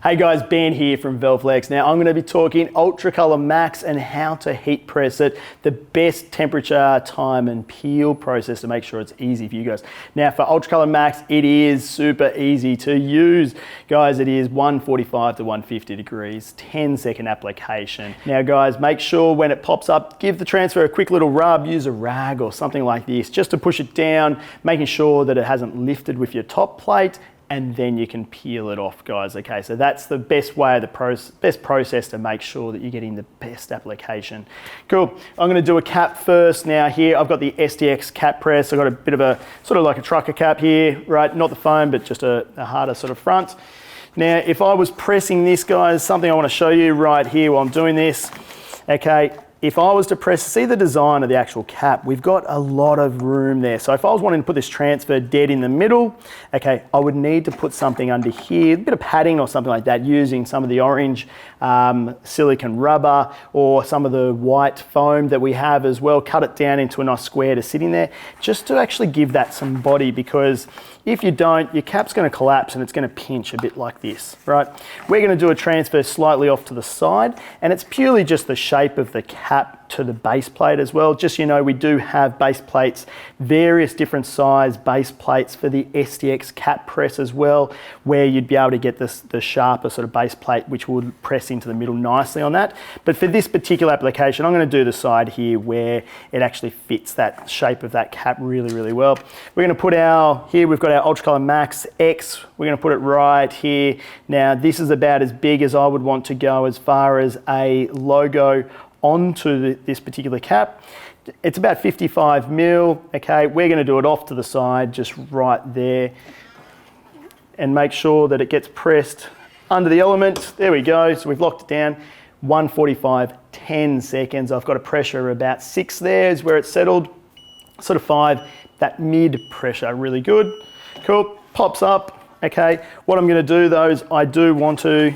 Hey guys, Ben here from Velflex. Now I'm going to be talking UltraColour MAX and how to heat press it, the best temperature, time and peel process to make sure it's easy for you guys. Now for UltraColour MAX, it is super easy to use. Guys, it is 145 to 150 degrees, 10-second application. Now guys, make sure when it pops up, give the transfer a quick little rub, use a rag or something like this, just to push it down, making sure that it hasn't lifted with your top plate, and then you can peel it off, guys. Okay, so that's the best way, best process to make sure that you're getting the best application. Cool, I'm gonna do a cap first. Now here, I've got the STX cap press. I've got a bit of a, sort of like a trucker cap here, right? Not the foam, but just a harder sort of front. Now, if I was pressing this, guys, something I wanna show you right here while I'm doing this, okay, if I was to press, see the design of the actual cap, we've got a lot of room there. So if I was wanting to put this transfer dead in the middle, okay, I would need to put something under here, a bit of padding or something like that, using some of the orange silicone rubber or some of the white foam that we have as well, cut it down into a nice square to sit in there, just to actually give that some body, because if you don't, your cap's gonna collapse and it's gonna pinch a bit like this, right? We're gonna do a transfer slightly off to the side, and it's purely just the shape of the cap to the base plate as well. Just so you know, we do have base plates, various different size base plates for the STX cap press as well, where you'd be able to get the sharper sort of base plate, which would press into the middle nicely on that. But for this particular application, I'm gonna do the side here where it actually fits that shape of that cap really, really well. We're gonna put here we've got our UltraColour MAX X. We're gonna put it right here. Now, this is about as big as I would want to go as far as a logo onto this particular cap. It's about 55 mil, okay? We're gonna do it off to the side, just right there, and make sure that it gets pressed under the element. There we go, so we've locked it down. 145, 10 seconds. I've got a pressure of about 6 there is where it's settled. Sort of 5, that mid pressure, really good. Cool, pops up, okay? What I'm gonna do though is I do want to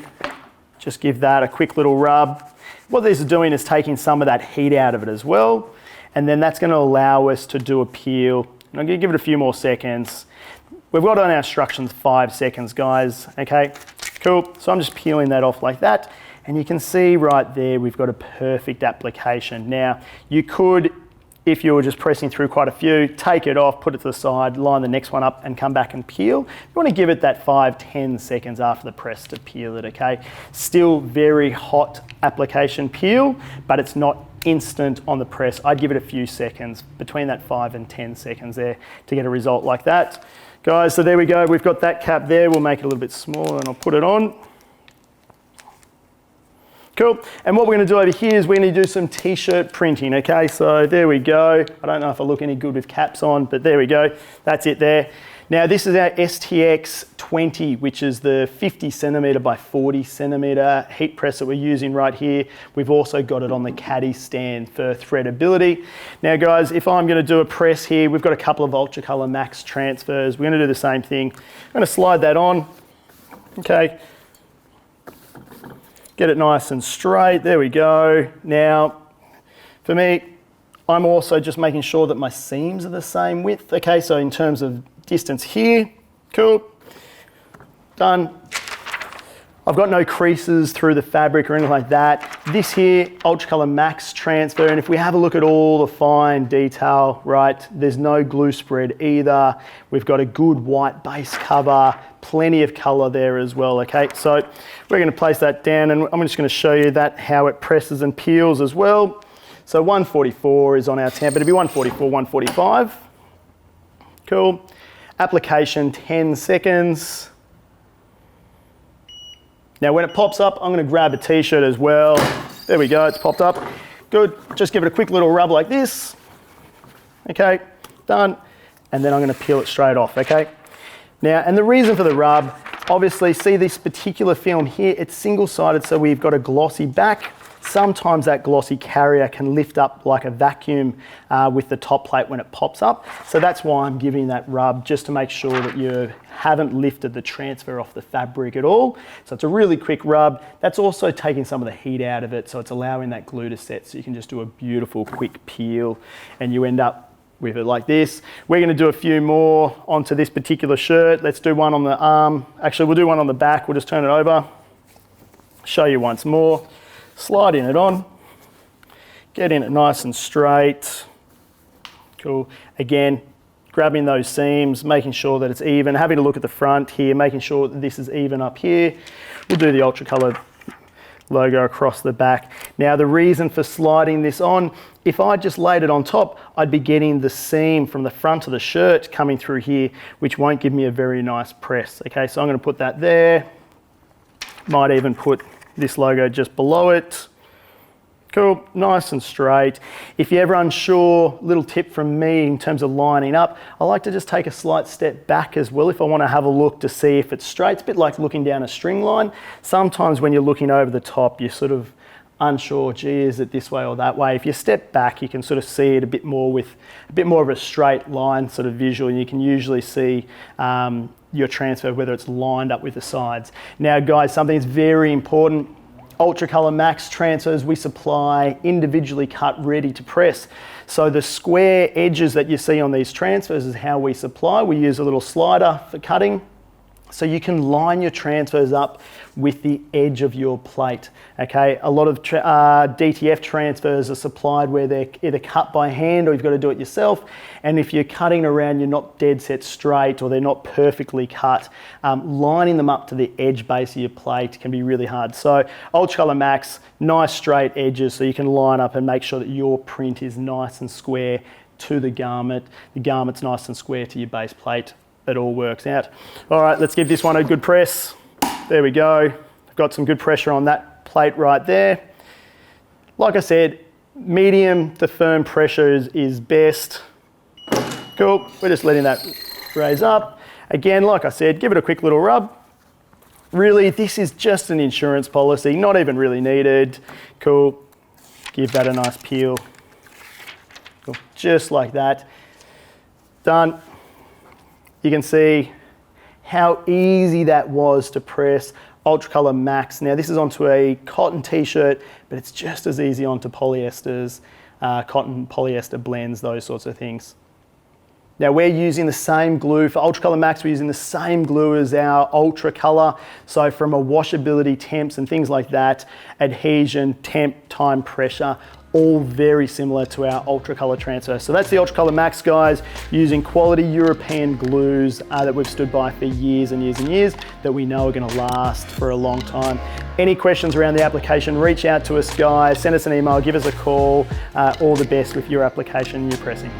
just give that a quick little rub. What this is doing is taking some of that heat out of it as well, and then that's gonna allow us to do a peel. And I'm gonna give it a few more seconds. We've got on our instructions 5 seconds, guys, okay? Cool, so I'm just peeling that off like that, and you can see right there, we've got a perfect application. Now, you could, if you were just pressing through quite a few, take it off, put it to the side, line the next one up and come back and peel. You want to give it that 5-10 seconds after the press to peel it, okay? Still very hot application peel, but it's not instant on the press. I'd give it a few seconds, between that 5 and 10 seconds there to get a result like that. Guys, so there we go. We've got that cap there. We'll make it a little bit smaller and I'll put it on. Cool, and what we're gonna do over here is we're gonna do some t-shirt printing, okay? So there we go. I don't know if I look any good with caps on, but there we go. That's it there. Now this is our STX 20, which is the 50 centimeter by 40 centimeter heat press that we're using right here. We've also got it on the caddy stand for threadability. Now guys, if I'm gonna do a press here, we've got a couple of UltraColour MAX transfers. We're gonna do the same thing. I'm gonna slide that on, okay? Get it nice and straight, there we go. Now, for me, I'm also just making sure that my seams are the same width. Okay, so in terms of distance here, cool, done. I've got no creases through the fabric or anything like that. This here, UltraColour MAX transfer, and if we have a look at all the fine detail, right, there's no glue spread either. We've got a good white base cover, plenty of color there as well, okay? So we're gonna place that down and I'm just gonna show you that, how it presses and peels as well. So 144 is on our temp, it'll be 144, 145. Cool. Application 10 seconds. Now when it pops up, I'm gonna grab a t-shirt as well. There we go, it's popped up. Good, just give it a quick little rub like this. Okay, done. And then I'm gonna peel it straight off, okay? Now, and the reason for the rub, obviously see this particular film here, it's single-sided, so we've got a glossy back. Sometimes that glossy carrier can lift up like a vacuum with the top plate when it pops up. So that's why I'm giving that rub, just to make sure that you haven't lifted the transfer off the fabric at all. So it's a really quick rub. That's also taking some of the heat out of it, so it's allowing that glue to set, so you can just do a beautiful quick peel and you end up with it like this. We're going to do a few more onto this particular shirt. Let's do one on the arm. Actually, we'll do one on the back. We'll just turn it over. Show you once more. Sliding it on, getting it nice and straight. Cool. Again, grabbing those seams, making sure that it's even, having a look at the front here, making sure that this is even up here. We'll do the UltraColour logo across the back. Now the reason for sliding this on, if I just laid it on top, I'd be getting the seam from the front of the shirt coming through here, which won't give me a very nice press. Okay, so I'm going to put that there. Might even put this logo just below it. Cool, nice and straight. If you're ever unsure, little tip from me in terms of lining up, I like to just take a slight step back as well if I want to have a look to see if it's straight. It's a bit like looking down a string line. Sometimes when you're looking over the top, you're sort of unsure, gee, is it this way or that way? If you step back, you can sort of see it a bit more with a bit more of a straight line sort of visual, and you can usually see your transfer, whether it's lined up with the sides. Now guys, something that's very important, UltraColour MAX transfers we supply individually cut, ready to press. So the square edges that you see on these transfers is how we supply. We use a little slider for cutting. So you can line your transfers up with the edge of your plate, okay? A lot of DTF transfers are supplied where they're either cut by hand or you've got to do it yourself. And if you're cutting around, you're not dead set straight or they're not perfectly cut, lining them up to the edge base of your plate can be really hard. So UltraColour MAX, nice straight edges so you can line up and make sure that your print is nice and square to the garment. The garment's nice and square to your base plate. It all works out. All right, let's give this one a good press. There we go. I've got some good pressure on that plate right there. Like I said, medium to firm pressure is best. Cool, we're just letting that raise up. Again, like I said, give it a quick little rub. Really, this is just an insurance policy, not even really needed. Cool, give that a nice peel. Cool, just like that. Done. You can see how easy that was to press UltraColour MAX. Now this is onto a cotton t-shirt, but it's just as easy onto polyesters, cotton, polyester blends, those sorts of things. Now we're using the same glue for UltraColour MAX. We're using the same glue as our UltraColour. So from a washability, temps and things like that, adhesion, temp, time, pressure, all very similar to our UltraColour transfer. So that's the UltraColour MAX, guys, using quality European glues that we've stood by for years and years and years that we know are gonna last for a long time. Any questions around the application, reach out to us, guys, send us an email, give us a call. All the best with your application and your pressing.